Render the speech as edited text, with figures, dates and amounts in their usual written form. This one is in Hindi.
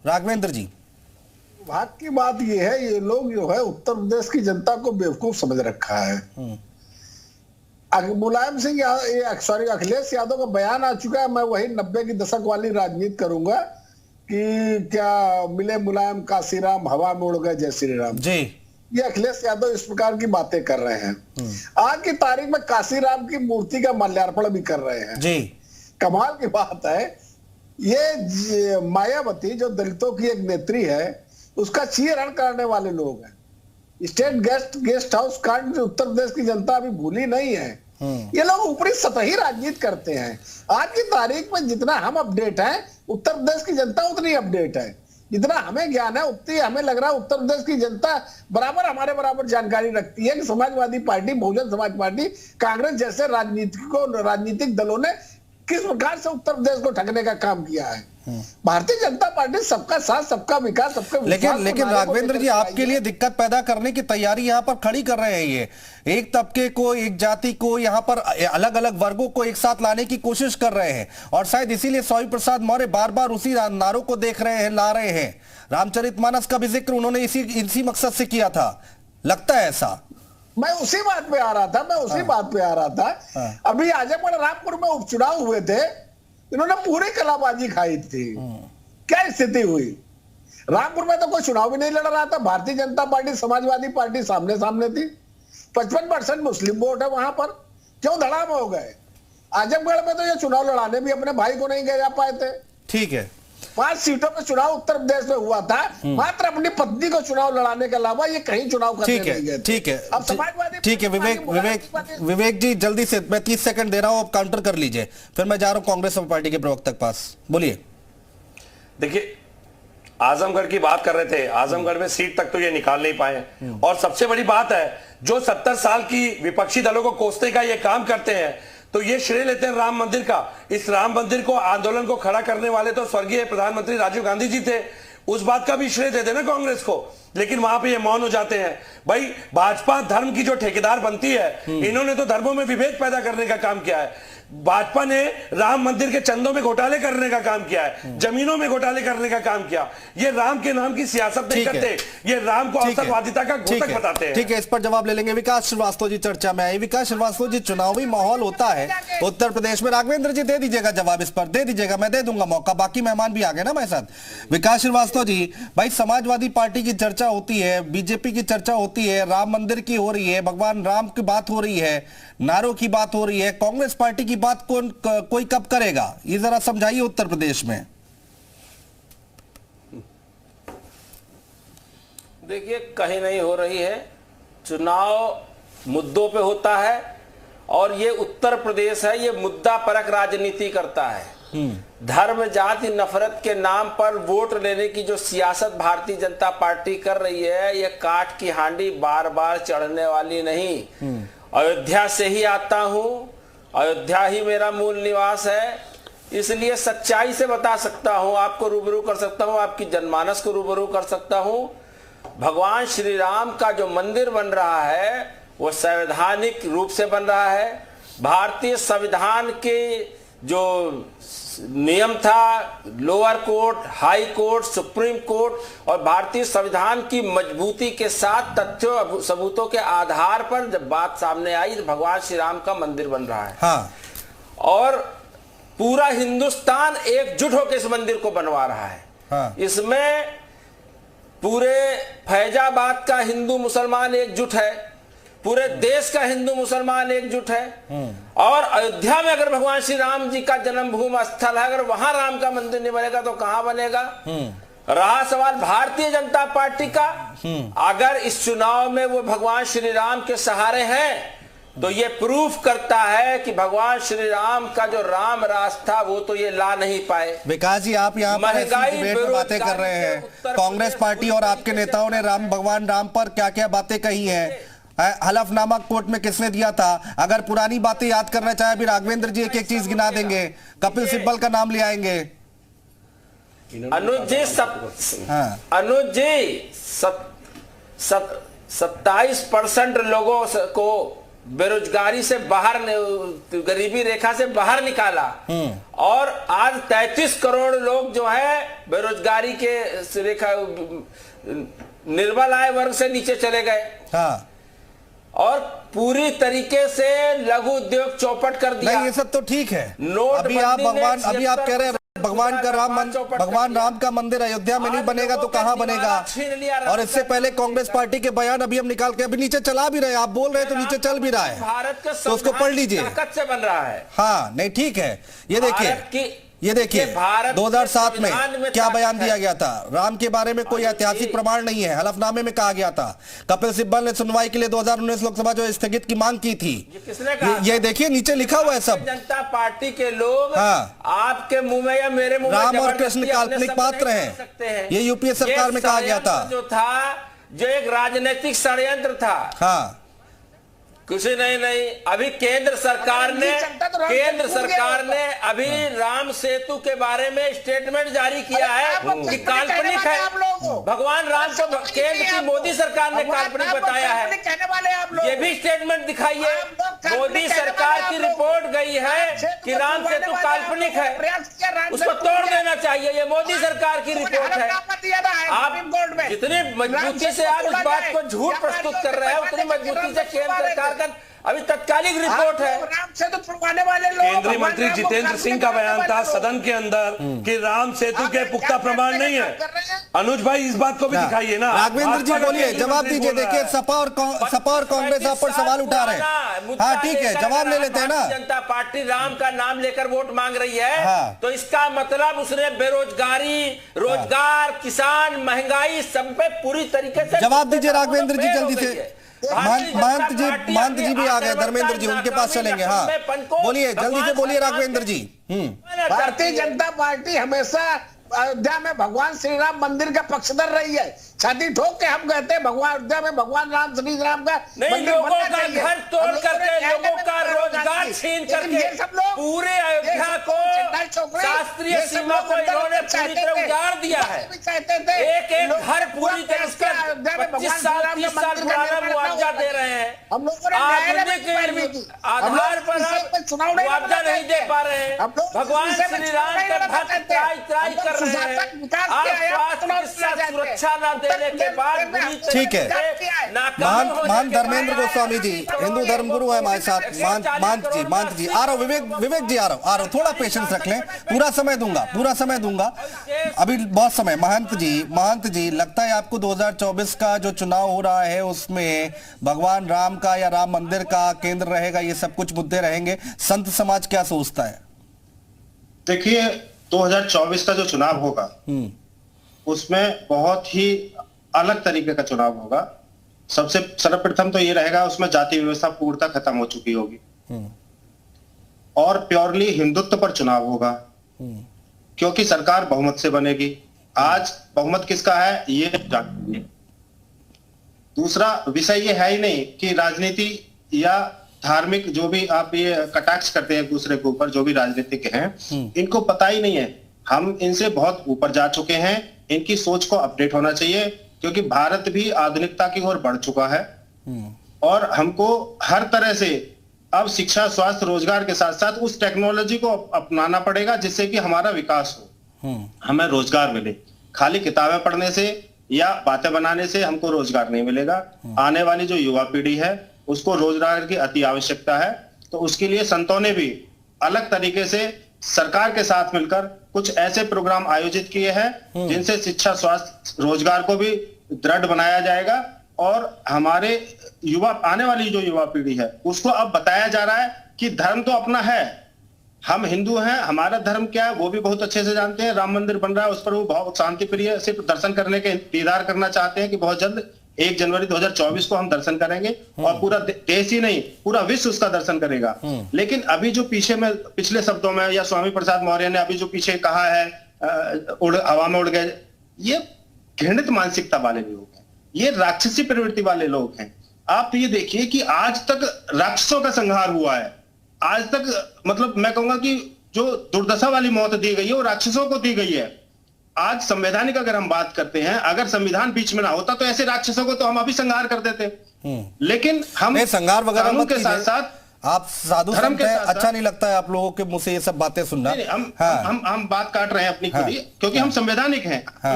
राघवेंद्र जी? भाग की बात ये है, ये लोग जो है उत्तर प्रदेश की जनता को बेवकूफ समझ रखा है। मुलायम सिंह सॉरी अखिलेश यादव का बयान आ चुका है, मैं वही 90 की दशक वाली राजनीति करूंगा कि क्या मिले मुलायम काशीराम, हवा में उड़ गए जय श्री राम जी। ये अखिलेश यादव इस प्रकार की बातें कर रहे हैं। आज की तारीख में काशीराम की मूर्ति का माल्यार्पण भी कर रहे हैं जी। कमाल की बात है, ये मायावती जो दलितों की एक नेत्री है उसका चीरहरण करने वाले लोग हैं। स्टेट गेस्ट हाउस कांड उत्तर प्रदेश की जनता अभी भूली नहीं है। ये लोग ऊपरी सतही राजनीति करते हैं। आज की तारीख में जितना हम अपडेट हैं, उत्तर प्रदेश की जनता उतनी अपडेट है। जितना हमें ज्ञान है उतनी हमें लग रहा है उत्तर प्रदेश की जनता बराबर हमारे बराबर जानकारी रखती है कि समाजवादी पार्टी, बहुजन समाज पार्टी, कांग्रेस जैसे राजनीतिक दलों ने किस प्रकार से उत्तर प्रदेश को ठगने का काम किया है। भारतीय जनता पार्टी सबका साथ, सबका विकास, सबका विश्वास। लेकिन राघवेंद्र जी, आपके लिए दिक्कत पैदा करने की तैयारी यहां पर खड़ी कर रहे हैं। ये एक तबके को, एक जाति को, यहां पर अलग अलग वर्गों को एक साथ लाने की कोशिश कर रहे हैं और शायद इसीलिए स्वामी प्रसाद मौर्य बार बार उसी नारों को देख रहे हैं, ला रहे हैं। रामचरितमानस का भी जिक्र उन्होंने इसी मकसद से किया था, लगता है ऐसा। मैं उसी बात पे आ रहा था। अभी आजमगढ़ रामपुर में उपचुनाव हुए थे, इन्होंने पूरी कलाबाजी खाई थी। क्या स्थिति हुई? रामपुर में तो कोई चुनाव भी नहीं लड़ रहा था। भारतीय जनता पार्टी, समाजवादी पार्टी सामने सामने थी। 55% मुस्लिम वोट है वहां पर, क्यों धड़ाम हो गए? आजमगढ़ में तो ये चुनाव लड़ाने भी अपने भाई को नहीं गए जा पाए थे। ठीक है, 5 सीटों पर चुनाव उत्तर प्रदेश में हुआ था, मात्र अपनी पत्नी को चुनाव लड़ाने के अलावा ये कहीं चुनाव करने नहीं गए थे। ठीक है, अब समाजवादी, ठीक है। विवेक जी, जल्दी से, मैं 30 सेकंड दे रहा हूं, आप काउंटर कर लीजिए, फिर मैं जा रहा हूं कांग्रेस पार्टी के प्रवक्ता के पास। बोलिए। देखिए, आजमगढ़ की बात कर रहे थे, आजमगढ़ में सीट तक तो ये निकाल नहीं पाए। और सबसे बड़ी बात है, जो 70 साल की विपक्षी दलों को कोसने का ये काम करते हैं, तो ये श्रेय लेते हैं राम मंदिर का। इस राम मंदिर को, आंदोलन को खड़ा करने वाले तो स्वर्गीय प्रधानमंत्री राजीव गांधी जी थे। उस बात का भी श्रेय देते ना कांग्रेस को, लेकिन वहां पे ये मौन हो जाते हैं। भाई, भाजपा धर्म की जो ठेकेदार बनती है, इन्होंने तो धर्मों में विभेद पैदा करने का काम किया है। भाजपा ने राम मंदिर के चंदों में घोटाले करने का काम किया है, जमीनों में घोटाले करने का काम किया। ये राम के नाम की सियासत नहीं करते, ये राम को अवसरवादिता का घोतक बताते हैं। ठीक है, इस पर जवाब ले लेंगे। विकास श्रीवास्तव जी चर्चा में आए। विकास श्रीवास्तव जी, चुनावी माहौल होता है उत्तर प्रदेश में। राघवेंद्र जी दे दीजिएगा जवाब, इस पर दे दीजिएगा, मैं दे दूंगा मौका, बाकी मेहमान भी आ गए ना मेरे साथ। विकास श्रीवास्तव जी, भाई समाजवादी पार्टी की चर्चा होती है, बीजेपी की चर्चा होती है, राम मंदिर की हो रही है, भगवान राम की बात हो रही है, नारों की बात हो रही है, कांग्रेस पार्टी की बात कोई कब करेगा? ये जरा समझाइए उत्तर प्रदेश में। देखिए, कहीं नहीं हो रही है। चुनाव मुद्दों पे होता है और ये उत्तर प्रदेश है, ये मुद्दा परक राजनीति करता है। धर्म जाति नफरत के नाम पर वोट लेने की जो सियासत भारतीय जनता पार्टी कर रही है, ये काठ की हांडी बार बार चढ़ने वाली नहीं। अयोध्या से ही आता हूं, अयोध्या ही मेरा मूल निवास है, इसलिए सच्चाई से बता सकता हूं, आपको रूबरू कर सकता हूं, आपकी जनमानस को रूबरू कर सकता हूं। भगवान श्री राम का जो मंदिर बन रहा है वो संवैधानिक रूप से बन रहा है। भारतीय संविधान के जो नियम था, lower court, high court, supreme court और भारतीय संविधान की मजबूती के साथ तथ्यों सबूतों के आधार पर जब बात सामने आई तो भगवान श्री राम का मंदिर बन रहा है। हाँ। और पूरा हिंदुस्तान एकजुट होकर इस मंदिर को बनवा रहा है। हाँ। इसमें पूरे फैजाबाद का हिंदू मुसलमान एकजुट है, पूरे देश का हिंदू मुसलमान एकजुट है। और अयोध्या में अगर भगवान श्री राम जी का जन्मभूमि स्थल है, अगर वहां राम का मंदिर नहीं बनेगा तो कहां बनेगा? रहा सवाल भारतीय जनता पार्टी का, अगर इस चुनाव में वो भगवान श्री राम के सहारे हैं तो ये प्रूफ करता है कि भगवान श्री राम का जो राम राज था वो तो ये ला नहीं पाए। विकास जी, आप यहाँ पर ऐसी डिबेट में बातें कर रहे हैं, कांग्रेस पार्टी और आपके नेताओं ने भगवान राम पर क्या क्या बातें कही हैं। हलफनामा कोर्ट में किसने दिया था? अगर पुरानी बातें याद करना चाहे अभी राघवेंद्र जी एक एक चीज गिना देंगे, कपिल सिब्बल का नाम ले आएंगे। अनुज जी 27% लोगों को बेरोजगारी से बाहर, गरीबी रेखा से बाहर निकाला और आज 33 करोड़ लोग जो है बेरोजगारी के रेखा, निर्बल आय वर्ग से नीचे चले गए। हाँ। और पूरी तरीके से लघु उद्योग चौपट कर दिया। नहीं, ये सब तो ठीक है। अभी आप कह रहे हैं भगवान राम का मंदिर अयोध्या में नहीं बनेगा तो कहां बनेगा? और इससे पहले कांग्रेस पार्टी के बयान अभी हम निकाल के अभी नीचे चला भी रहे हैं, आप बोल रहे हैं तो नीचे चल भी रहा है, भारत का तो उसको पढ़ लीजिए। ताकत से बन रहा है। हाँ, नहीं ठीक है। ये देखिए 2007 में क्या बयान दिया गया था, राम के बारे में कोई ऐतिहासिक प्रमाण नहीं है, हलफनामे में कहा गया था। कपिल सिब्बल ने सुनवाई के लिए 2019 लोकसभा जो स्थगित की मांग की थी, ये देखिए नीचे लिखा हुआ है सब। जनता पार्टी के लोग हाँ, आपके मुंह में या मेरे मुंह में राम और कृष्ण काल्पनिक पात्र हैं, ये यूपीए सरकार में कहा गया था। जो था, जो एक राजनीतिक षड्यंत्र था। हाँ, कुछ नहीं, अभी केंद्र सरकार ने अभी राम सेतु के बारे में स्टेटमेंट जारी किया है कि काल्पनिक है। भगवान राम को केंद्र की मोदी सरकार ने काल्पनिक बताया है, ये भी स्टेटमेंट दिखाइए। मोदी सरकार की रिपोर्ट गई है कि राम सेतु काल्पनिक है, उसको तोड़ देना चाहिए, ये मोदी सरकार की रिपोर्ट है। आप जितनी मजबूती से आप इस बात को झूठ प्रस्तुत कर रहे हैं, उतनी मजबूती से केंद्र सरकार अभी तत्कालिक रिपोर्ट है। राम सेतु छुड़वाने वाले लोग, केंद्रीय मंत्री जितेंद्र सिंह का बयान था सदन के अंदर कि राम सेतु के पुख्ता प्रमाण नहीं है। अनुज भाई इस बात को भी दिखाइए ना। राघवेंद्र जी बोलिए, जवाब दीजिए। देखिए सपा और कांग्रेस आप पर सवाल उठा रहे हैं। हाँ ठीक है, जवाब ले लेते हैं ना। जनता पार्टी राम का नाम लेकर वोट मांग रही है। हाँ। तो इसका मतलब उसने बेरोजगारी, रोजगार, किसान, महंगाई सब पे पूरी तरीके से जवाब दीजिए राघवेंद्र जी जल्दी से। महंत जी भी आ गए, धर्मेंद्र जी उनके पास चलेंगे। हाँ बोलिए, जल्दी से बोलिए राघवेंद्र जी। भारतीय जनता पार्टी हमेशा अयोध्या में भगवान श्री राम मंदिर का पक्षधर रही है। छाती ठोक के हम कहते हैं भगवान अयोध्या में भगवान राम श्री राम का लोगों का घर तोड़ करके, लोगों का रोजगार छीन करके पूरे अयोध्या को, शास्त्रीय सीमा को इन्होंने पूरी तरह उजाड़ दिया है। एक एक घर पूरी तरह से 25 साल 30 साल पुराना मुआवजा दे रहे हैं। आधार पर मुआवजा नहीं दे पा रहे हैं। भगवान श्री राम के भक्त त्राई कर रहे हैं। सुरक्षा न देने के बाद ठीक है। महान धर्मेंद्र गोस्वामी जी हिंदू धर्मगुरु है हमारे साथ। महंत जी आ रहा हूं, विवेक जी आ रहा हूं, थोड़ा पेशेंस रख लें, पूरा समय दूंगा अभी बहुत समय। महंत जी लगता है आपको 2024 का जो चुनाव हो रहा है उसमें भगवान राम का या राम मंदिर का केंद्र रहेगा, ये सब कुछ मुद्दे रहेंगे? संत समाज क्या सोचता है? देखिए 2024 का जो चुनाव होगा उसमें बहुत ही अलग तरीके का चुनाव होगा। सबसे सर्वप्रथम तो ये रहेगा, उसमें जाति व्यवस्था पूर्णतः खत्म हो चुकी होगी और प्योरली हिंदुत्व पर चुनाव होगा, क्योंकि सरकार बहुमत से बनेगी। आज बहुमत किसका है ये जानते। दूसरा विषय ये है ही नहीं कि राजनीति या धार्मिक जो भी आप ये कटाक्ष करते हैं दूसरे के ऊपर, जो भी राजनीतिक हैं इनको पता ही नहीं है। हम इनसे बहुत ऊपर जा चुके हैं, इनकी सोच को अपडेट होना चाहिए, क्योंकि भारत भी आधुनिकता की ओर बढ़ चुका है और हमको हर तरह से अब शिक्षा, स्वास्थ्य, रोजगार के साथ साथ उस टेक्नोलॉजी को अपनाना पड़ेगा जिससे कि हमारा विकास हो, हमें रोजगार मिले। खाली किताबें पढ़ने से या बातें बनाने से हमको रोजगार नहीं मिलेगा। आने वाली जो युवा पीढ़ी है उसको रोजगार की अति आवश्यकता है। तो उसके लिए संतों ने भी अलग तरीके से सरकार के साथ मिलकर कुछ ऐसे प्रोग्राम आयोजित किए हैं जिनसे शिक्षा, स्वास्थ्य, रोजगार को भी दृढ़ बनाया जाएगा और हमारे युवा, आने वाली जो युवा पीढ़ी है उसको अब बताया जा रहा है कि धर्म तो अपना है, हम हिंदू हैं, हमारा धर्म क्या है वो भी बहुत अच्छे से जानते हैं। राम मंदिर बन रहा है, उस पर वो बहुत शांति प्रिय सिर्फ दर्शन करने के इंतजार करना चाहते हैं कि बहुत जल्द 1 जनवरी 2024 को हम दर्शन करेंगे और पूरा देश ही नहीं पूरा विश्व उसका दर्शन करेगा। लेकिन अभी जो पिछले शब्दों में या स्वामी प्रसाद मौर्य ने अभी जो पीछे कहा है हवा में उड़ गए, ये घृणित मानसिकता वाले लोग हैं, ये राक्षसी प्रवृत्ति वाले लोग हैं। आप ये देखिए कि आज तक राक्षसों का संहार हुआ है, आज तक मतलब मैं कहूंगा कि जो दुर्दशा वाली मौत दी गई है वो राक्षसों को दी गई है। आज संवैधानिक अगर हम बात करते हैं, अगर संविधान बीच में ना होता तो ऐसे राक्षसों को तो हम अभी संहार कर देते। लेकिन हम नहीं, संगार वगैरह कानून मत के साथ कीजिए। साथ आप साधु धर्म संत के हैं, साथ-साथ- अच्छा नहीं लगता है आप लोगों के मुंह से ये सब बातें सुनना। नहीं, हाँ। हम बात काट रहे हैं अपनी खुद ही, हाँ। क्योंकि हम संवैधानिक हैं।